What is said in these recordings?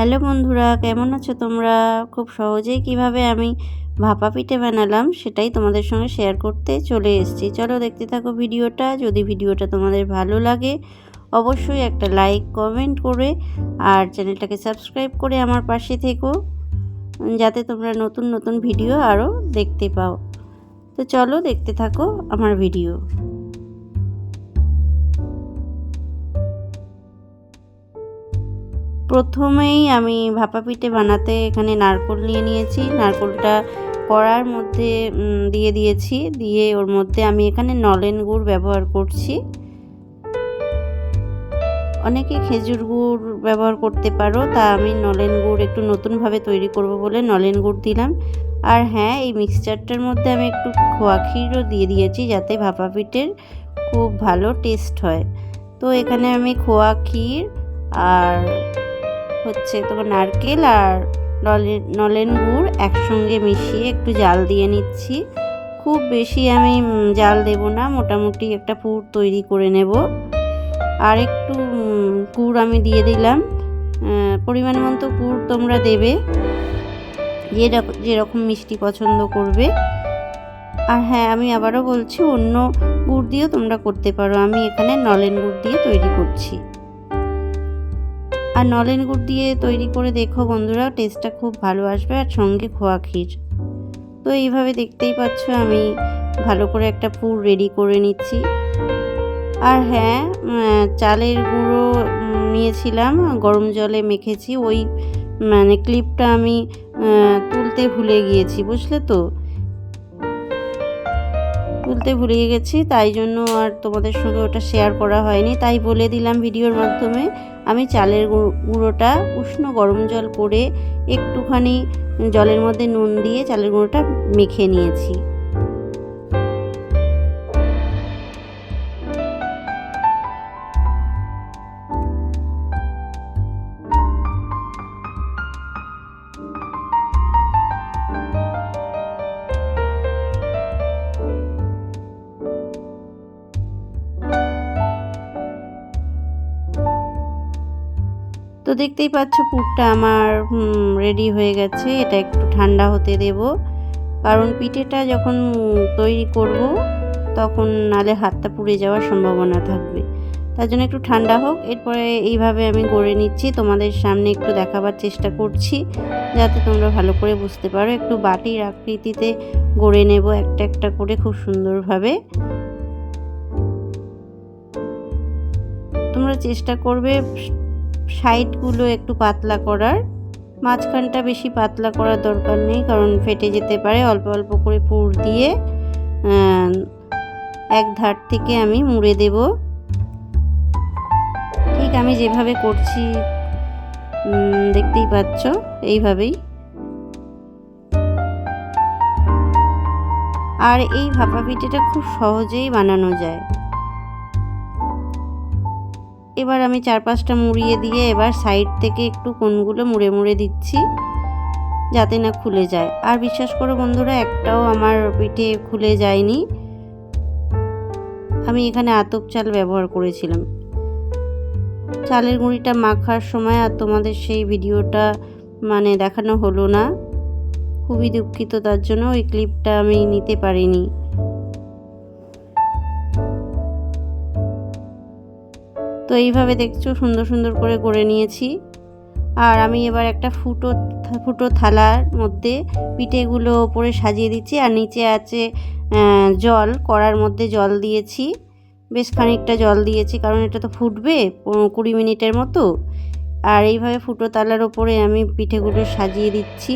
Hello বন্ধুরা, কেমন আছো তোমরা? খুব সহজেই কিভাবে আমি ভাপা পিঠে বানালাম সেটাই তোমাদের সঙ্গে শেয়ার করতে চলে এসেছি। চলো দেখতে থাকো ভিডিওটা। যদি ভিডিওটা তোমাদের ভালো লাগে অবশ্যই একটা লাইক কমেন্ট করে আর চ্যানেলটাকে সাবস্ক্রাইব করে আমার পাশে থেকো, যাতে তোমরা নতুন নতুন ভিডিও আরও দেখতে পাও। তো চলো দেখতে থাকো আমার ভিডিও। প্রথমেই আমি ভাপা পিঠে বানাতে এখানে নারকেল নিয়ে নিয়েছি। নারকেলটা কড়ার মধ্যে দিয়ে দিয়েছি, দিয়ে ওর মধ্যে আমি এখানে নলেন গুড় ব্যবহার করছি। অনেকে খেজুর গুড় ব্যবহার করতে পারো, তা আমি নলেন গুড় একটু নতুনভাবে তৈরি করব বলে নলেন গুড় দিলাম। আর হ্যাঁ, এই মিক্সচারটার মধ্যে আমি একটু খোয়া ক্ষীরও দিয়ে দিয়েছি, যাতে ভাপা পিঠের খুব ভালো টেস্ট হয়। তো এখানে আমি খোয়া ক্ষীর আর তোমার নারকেল আর নলেন গুড় একসঙ্গে মিশিয়ে একটু জাল দিয়ে নিচ্ছি। খুব বেশি আমি জাল দেব না, মোটামুটি একটা পুর তৈরি করে নেব। আর একটু গুড় আমি দিয়ে দিলাম, পরিমাণ মতো গুড় তোমরা দেবে যেরকম মিষ্টি পছন্দ করবে। আর হ্যাঁ, আমি আবারও বলছি, অন্য গুড় দিয়েও তোমরা করতে পারো। আমি এখানে নলেন গুড় দিয়ে তৈরি করছি। আর নলেন গুড় দিয়ে তৈরি করে দেখো বন্ধুরা, টেস্টটা খুব ভালো আসবে, আর সঙ্গে খোয়া ক্ষীর। তো এইভাবে দেখতেই পাচ্ছ আমি ভালো করে একটা পুর রেডি করে নিচ্ছি। আর হ্যাঁ, চালের গুঁড়ো নিয়েছিলাম, গরম জলে মেখেছি। ওই ক্লিপটা আমি তুলতে ভুলে গিয়েছি, বুঝলে তো, তুলতে ভুলে গেছি, তাই জন্য আর তোমাদের সঙ্গে ওটা শেয়ার করা হয়নি। তাই বলে দিলাম ভিডিওর মাধ্যমে। আমি চালের গুঁড়োটা উষ্ণ গরম জল করে একটুখানি জলের মধ্যে নুন দিয়ে চালের গুঁড়োটা মেখে নিয়েছি। তো দেখতেই পাচ্ছ পুরটা আমার রেডি হয়ে গেছে। এটা একটু ঠান্ডা হতে দেব, কারণ পিঠেটা যখন তৈরি করব তখন নালে হাতটা পুড়ে যাওয়ার সম্ভাবনা থাকবে। তার জন্য একটু ঠান্ডা হোক। এরপরে এইভাবে আমি গড়ে নিচ্ছি, তোমাদের সামনে একটু দেখাবার চেষ্টা করছি যাতে তোমরা ভালো করে বুঝতে পারো। একটু বাটির আকৃতিতে গড়ে নেব একটা একটা করে খুব সুন্দরভাবে। তোমরা চেষ্টা করবে সাইডগুলো একটু পাতলা করার, মাঝখানটা বেশি পাতলা করার দরকার নেই, কারণ ফেটে যেতে পারে। অল্প অল্প করে পুর দিয়ে এক ধার থেকে আমি মুড়ে দেব, ঠিক আমি যেভাবে করছি দেখতেই পাচ্ছ এইভাবেই। আর এই ভাপা পিঠেটা খুব সহজেই বানানো যায়। এবার আমি 4-5টা মুড়িয়ে দিয়ে এবার সাইড থেকে একটু কোণগুলো মুড়ে মুড়ে দিচ্ছি, যাতে না খুলে যায়। আর বিশ্বাস করো বন্ধুরা, একটাও আমার পিঠে খুলে যায়নি। আমি এখানে আতপ চাল ব্যবহার করেছিলাম। চালের গুঁড়িটা মাখার সময় আর তোমাদের সেই ভিডিওটা দেখানো হলো না, খুবই দুঃখিত। তার জন্য ওই ক্লিপটা আমি নিতে পারিনি। তো এইভাবে দেখছো সুন্দর সুন্দর করে গড়ে নিয়েছি। আর আমি এবার একটা ফুটো থালার মধ্যে পিঠেগুলো ওপরে সাজিয়ে দিচ্ছি। আর নিচে আছে জল, কড়ার মধ্যে জল দিয়েছি, বেশ খানিকটা জল দিয়েছি, কারণ এটা তো ফুটবে 20 মিনিটের মতো। আর এইভাবে ফুটো থালার ওপরে আমি পিঠেগুলো সাজিয়ে দিচ্ছি,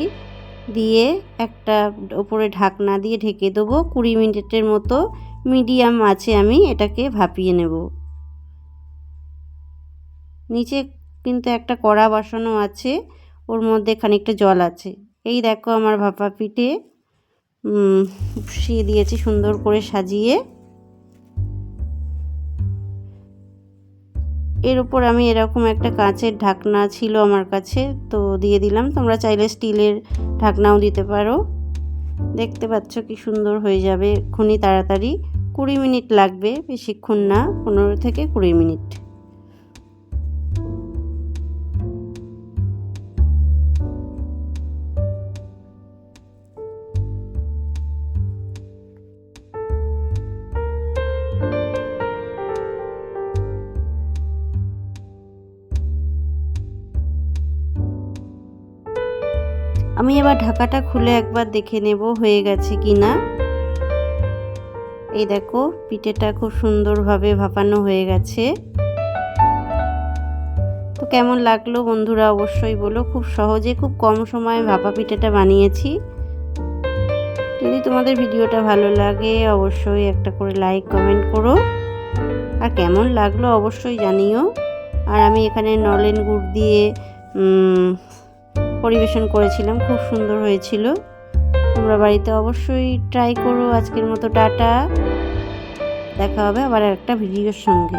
দিয়ে একটা ওপরে ঢাকনা দিয়ে ঢেকে দেবো। 20 মিনিটের মতো মিডিয়াম আঁচে আমি এটাকে ভাপিয়ে নেব। নিচে কিন্তু একটা কড়া বসানো আছে, ওর মধ্যে খানিকটা জল আছে। এই দেখো আমার ভাপা পিঠে বসিয়ে দিয়েছি সুন্দর করে সাজিয়ে। এর উপর আমি এরকম একটা কাঁচের ঢাকনা ছিল আমার কাছে, তো দিয়ে দিলাম। তোমরা চাইলে স্টিলের ঢাকনাও দিতে পারো। দেখতে পাচ্ছ কি সুন্দর হয়ে যাবে এক্ষুনি, তাড়াতাড়ি। 20 মিনিট লাগবে, বেশিক্ষণ না, 15 থেকে 20 মিনিট। আমি এবার ঢাকাটা খুলে একবার দেখে নেব হয়ে গেছে কিনা। এই দেখো পিঠেটা খুব সুন্দরভাবে ভাপানো হয়ে গেছে। তো কেমন লাগলো বন্ধুরা অবশ্যই বলো। খুব সহজে খুব কম সময়ে ভাপা পিঠেটা বানিয়েছি। যদি তোমাদের ভিডিওটা ভালো লাগে অবশ্যই একটা করে লাইক কমেন্ট করো, আর কেমন লাগলো অবশ্যই জানিও। আর আমি এখানে নলেন গুড় দিয়ে পরিবেশন করেছিলাম, খুব সুন্দর হয়েছিল। তোমরা বাড়িতে অবশ্যই ট্রাই করো। আজকের মতো টাটা, দেখা হবে আবার একটা ভিডিওর সঙ্গে।